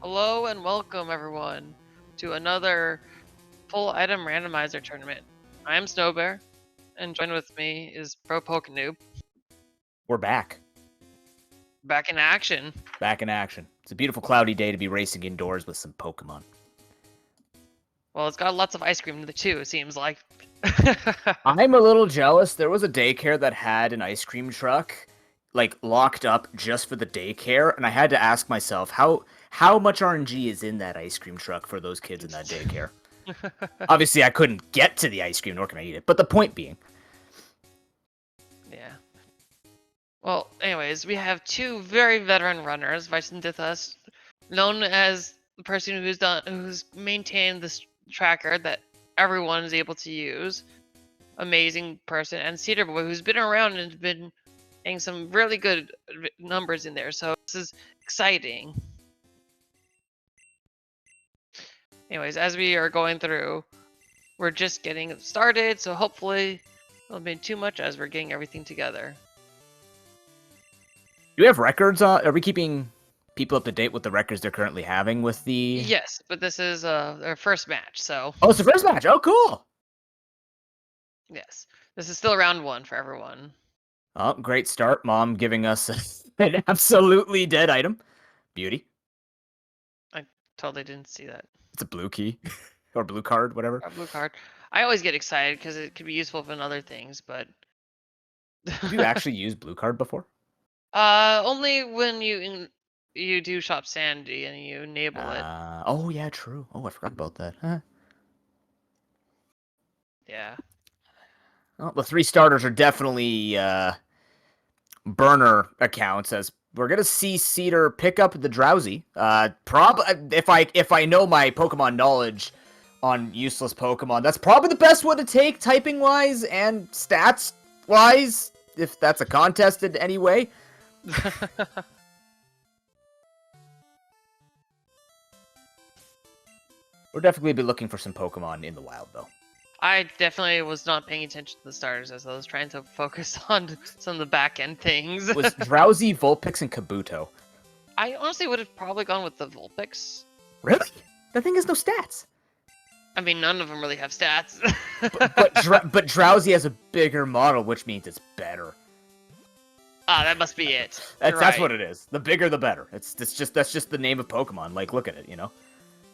Hello and welcome everyone to another full item randomizer tournament. I'm Snowbear, and joined with me is Pro Pokenoob. We're back. Back in action. Back in action. It's a beautiful cloudy day to be racing indoors with some Pokemon. Well, it's got lots of ice cream too, it seems like. I'm a little jealous. There was a daycare that had an ice cream truck, like, locked up just for the daycare, and I had to ask myself, how much RNG is in that ice cream truck for those kids in that daycare? Obviously, I couldn't get to the ice cream, nor can I eat it, but the point being. Yeah. Well, anyways, we have two very veteran runners, Vicendithas, known as the person who's maintained this tracker that everyone is able to use. Amazing person, and CedarBoy, who's been around and been getting some really good numbers in there, so this is exciting. Anyways, as we are going through, we're just getting started, so hopefully it won't be too much as we're getting everything together. Do we have records? Are we keeping people up to date with the records they're currently having with the... Yes, but this is our first match, so... Oh, it's the first match! Oh, cool! Yes, this is still round one for everyone. Oh, great start. Mom giving us an absolutely dead item. Beauty. I totally didn't see that. It's a blue key. Or blue card, whatever. A blue card. I always get excited because it could be useful in other things, but... Have you actually used blue card before? Only when you do Shop Sandy and you enable it. Oh, yeah, true. Oh, I forgot about that. Huh. Yeah. Well, the three starters are definitely burner accounts, as we're gonna see Cedar pick up the Drowsy. If I know my Pokemon knowledge on useless Pokemon, that's probably the best one to take typing wise and stats wise, if that's a contest in any way. We'll definitely be looking for some Pokemon in the wild, though. I definitely was not paying attention to the starters as I was trying to focus on some of the back end things. It was Drowsy, Vulpix, and Kabuto. I honestly would have probably gone with the Vulpix. Really? That thing has no stats. I mean, none of them really have stats. but Drowsy has a bigger model, which means it's better. Ah, that must be it. That's what it is. The bigger, the better. That's just the name of Pokemon. Like, look at it. You know,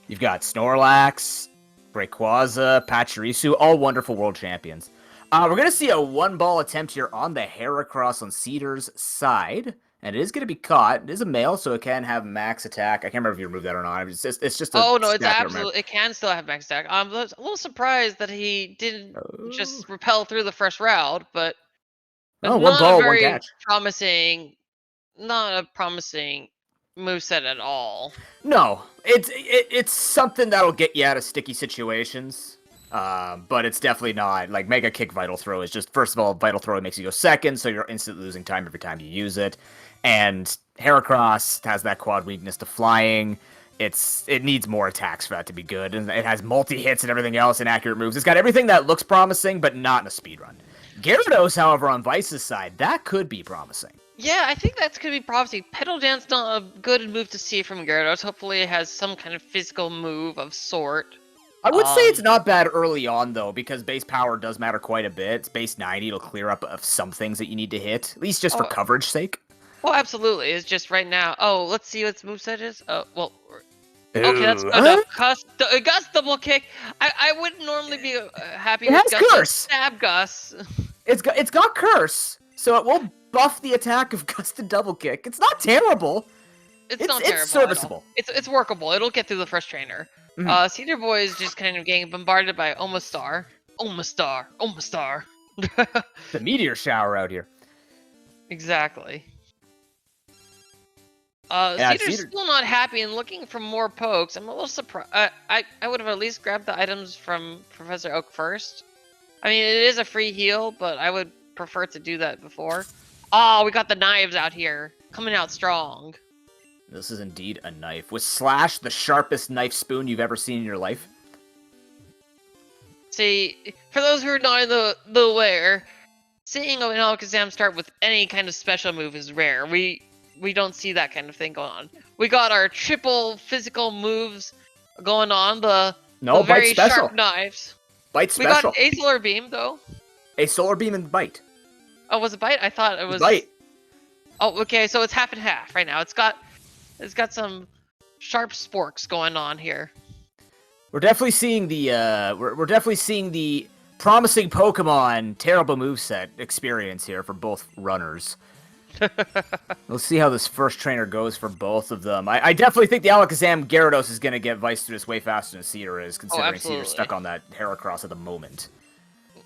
you've got Snorlax, Rayquaza, Pachirisu, all wonderful world champions. We're gonna see a one-ball attempt here on the Heracross on Cedar's side, and it is gonna be caught. It is a male, so it can have max attack. I can't remember if you removed that or not. It's just a oh no, it's absolutely, it can still have max attack. I'm a little surprised that he didn't just repel through the first round, but one ball, one catch. Not a promising moveset at all. No, it's something that'll get you out of sticky situations. But it's definitely not, like, Mega Kick Vital Throw is just, first of all, Vital Throw makes you go second, so you're instantly losing time every time you use it. And Heracross has that quad weakness to flying. It needs more attacks for that to be good, and it has multi-hits and everything else and accurate moves. It's got everything that looks promising, but not in a speedrun. Gyarados, however, on Vice's side, that could be promising. Yeah, I think that's going to be promising. Petal Dance, not a good move to see from Gyarados. Hopefully it has some kind of physical move of sort. I would say it's not bad early on, though, because base power does matter quite a bit. It's base 90, it'll clear up of some things that you need to hit, at least just for coverage sake. Well, absolutely. It's just right now. Oh, let's see what its moveset is. Well, okay, that's good. Gus double kick. I wouldn't normally be happy with Gus. Curse. Stab Gus. It's got Curse, so it will buff the attack of Gus to double kick. It's not terrible. It's not terrible. It's serviceable. It's workable. It'll get through the first trainer. CedarBoy is just kind of getting bombarded by Omastar. The meteor shower out here. Exactly. Cedar's still not happy and looking for more pokes. I'm a little surprised. I would have at least grabbed the items from Professor Oak first. I mean, it is a free heal, but I would prefer to do that before. Oh, we got the knives out here. Coming out strong. This is indeed a knife. Was Slash the sharpest knife spoon you've ever seen in your life? See, for those who are not in the aware, seeing an Alakazam start with any kind of special move is rare. We we don't see that kind of thing going on. We got our triple physical moves going on. The No, bite very special. sharp knives. Bite We got special. an A solar beam though. A solar beam and bite. Oh, was it bite? I thought it was Bite. Oh, okay. So it's half and half right now. It's got some sharp sporks going on here. We're definitely seeing the we're definitely seeing the promising Pokemon terrible moveset experience here for both runners. We'll see how this first trainer goes for both of them. I definitely think the Alakazam Gyarados is going to get Vicendithas way faster than Cedar is, considering Cedar's stuck on that Heracross at the moment.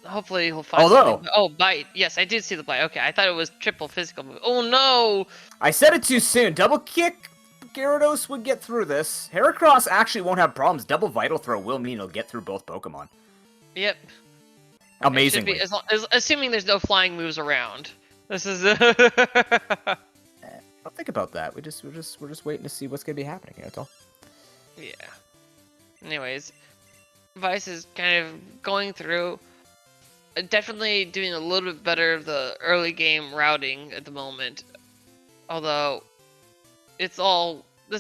Hopefully he'll find something. Oh, bite. Yes, I did see the bite. Okay, I thought it was triple physical move. Oh, no! I said it too soon. Double kick Gyarados would get through this. Heracross actually won't have problems. Double Vital Throw will mean it'll get through both Pokemon. Yep. Amazingly. Assuming there's no flying moves around. This is. I'll think about that. We're just waiting to see what's gonna be happening here. That's all. Yeah. Anyways, Vice is kind of going through. Definitely doing a little bit better of the early game routing at the moment. Although, this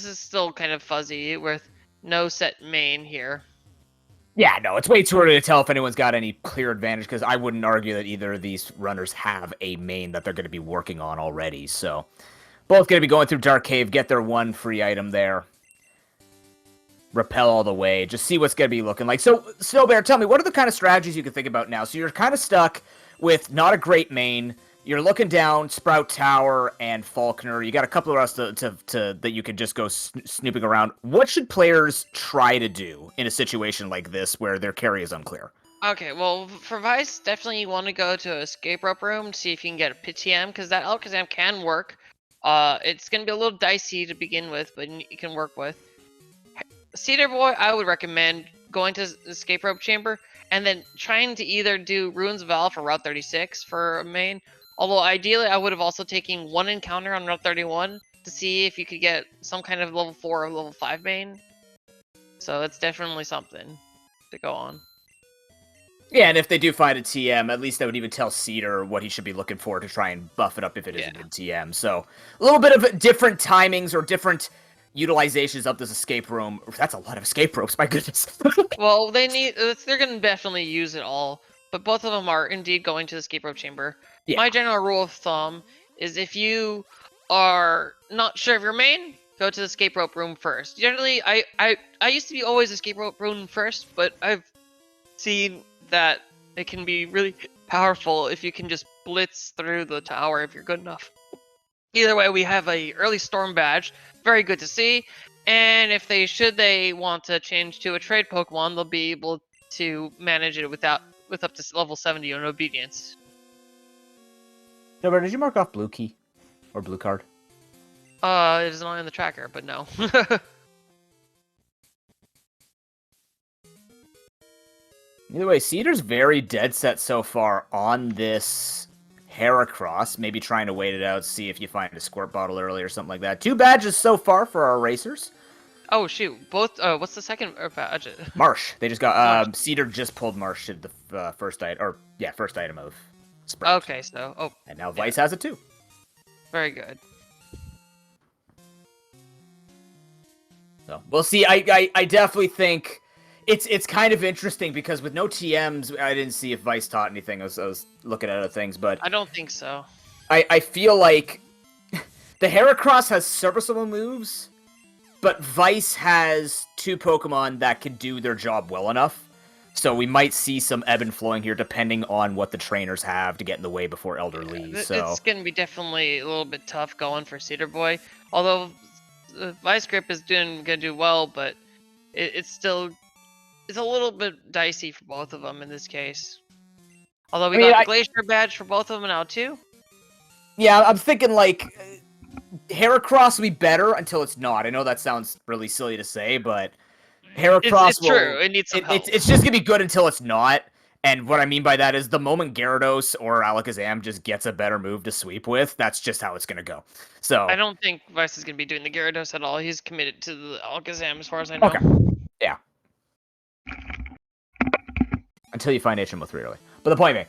is still kind of fuzzy with no set main here. Yeah, no, it's way too early to tell if anyone's got any clear advantage, because I wouldn't argue that either of these runners have a main that they're going to be working on already. So, both going to be going through Dark Cave, get their one free item there. Repel all the way, just see what's going to be looking like. So, Snowbear, tell me, what are the kind of strategies you can think about now? So you're kind of stuck with not a great main. You're looking down Sprout Tower and Falconer. You got a couple of us that you can just go snooping around. What should players try to do in a situation like this where their carry is unclear? Okay, well, for Vice, definitely you want to go to Escape Rope Room to see if you can get a PTM, because that Alakazam can work. It's going to be a little dicey to begin with, but you can work with. CedarBoy, I would recommend going to Escape Rope Chamber, and then trying to either do Ruins of Val for Route 36 for a main. Although ideally, I would have also taken one encounter on Route 31 to see if you could get some kind of level 4 or level 5 main. So it's definitely something to go on. Yeah, and if they do find a TM, at least that would even tell Cedar what he should be looking for to try and buff it up if it is a good TM. So a little bit of different timings or different utilizations of this escape room. That's a lot of escape ropes, my goodness. Well, they're going to definitely use it all, but both of them are indeed going to the escape rope chamber. Yeah. My general rule of thumb is if you are not sure of your main, go to the escape rope room first. Generally, I used to be always escape rope room first, but I've seen that it can be really powerful if you can just blitz through the tower if you're good enough. Either way, we have a early storm badge, very good to see. And if they want to change to a trade Pokemon, they'll be able to manage it with up to level 70 on obedience. No, but did you mark off blue key or blue card? It is not in the tracker, but no. Either way, Cedar's very dead set so far on this Heracross. Maybe trying to wait it out, see if you find a squirt bottle early or something like that. 2 badges so far for our racers. Oh shoot! Both. What's the second badge? Marsh. They just got. Cedar just pulled Marsh to the first item, first item of Sprout. Okay, so and now Vice has it too. Very good. So we'll see. I definitely think it's kind of interesting because with no TMs, I didn't see if Vice taught anything. I was looking at other things, but I don't think so. I feel like the Heracross has serviceable moves, but Vice has 2 Pokemon that can do their job well enough. So we might see some ebb and flowing here, depending on what the trainers have to get in the way before Elder leaves. So it's going to be definitely a little bit tough going for CedarBoy. Although Vice Grip is going to do well, but it's a little bit dicey for both of them in this case. Although we got the Glacier badge for both of them now too. Yeah, I'm thinking like Heracross will be better until it's not. I know that sounds really silly to say, but Heracross it's true. It needs some help. It's just gonna be good until it's not. And what I mean by that is the moment Gyarados or Alakazam just gets a better move to sweep with, that's just how it's gonna go. So I don't think Vice is gonna be doing the Gyarados at all. He's committed to the Alakazam as far as I know. Okay. Yeah. Until you find HM3 early. But the point being,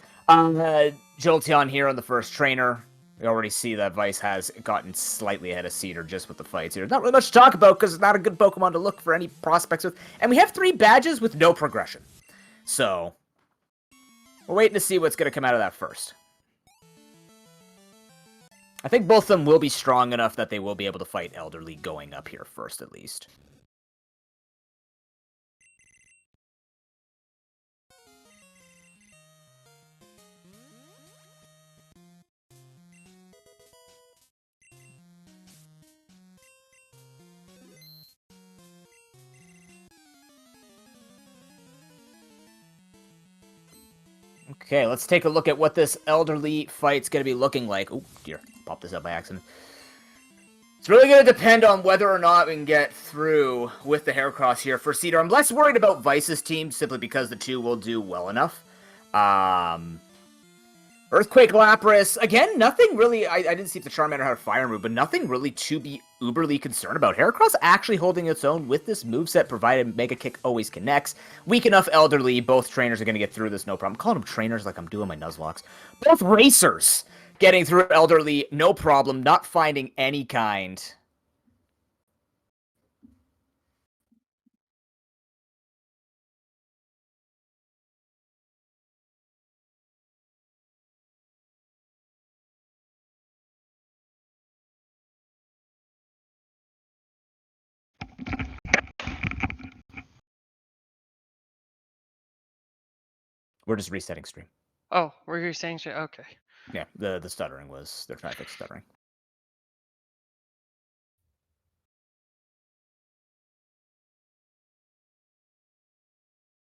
Jolteon here on the first trainer. We already see that Vice has gotten slightly ahead of Cedar just with the fights here. Not really much to talk about because it's not a good Pokemon to look for any prospects with. And we have 3 badges with no progression. So, we're waiting to see what's going to come out of that first. I think both of them will be strong enough that they will be able to fight Elderly going up here first, at least. Okay, let's take a look at what this Elderly fight's going to be looking like. Oh, dear. Popped this up by accident. It's really going to depend on whether or not we can get through with the Heracross here for Cedar. I'm less worried about Vice's team simply because the 2 will do well enough. Earthquake Lapras, again, nothing really, I didn't see if the Charmander had a fire move, but nothing really to be uberly concerned about. Heracross actually holding its own with this moveset, provided Mega Kick always connects. Weak enough Elderly, both trainers are going to get through this, no problem. I'm calling them trainers like I'm doing my Nuzlocke. Both racers getting through Elderly, no problem, not finding any kind. We're just resetting stream. Oh, were you saying shit? Okay. Yeah, the stuttering was, they're trying to fix stuttering.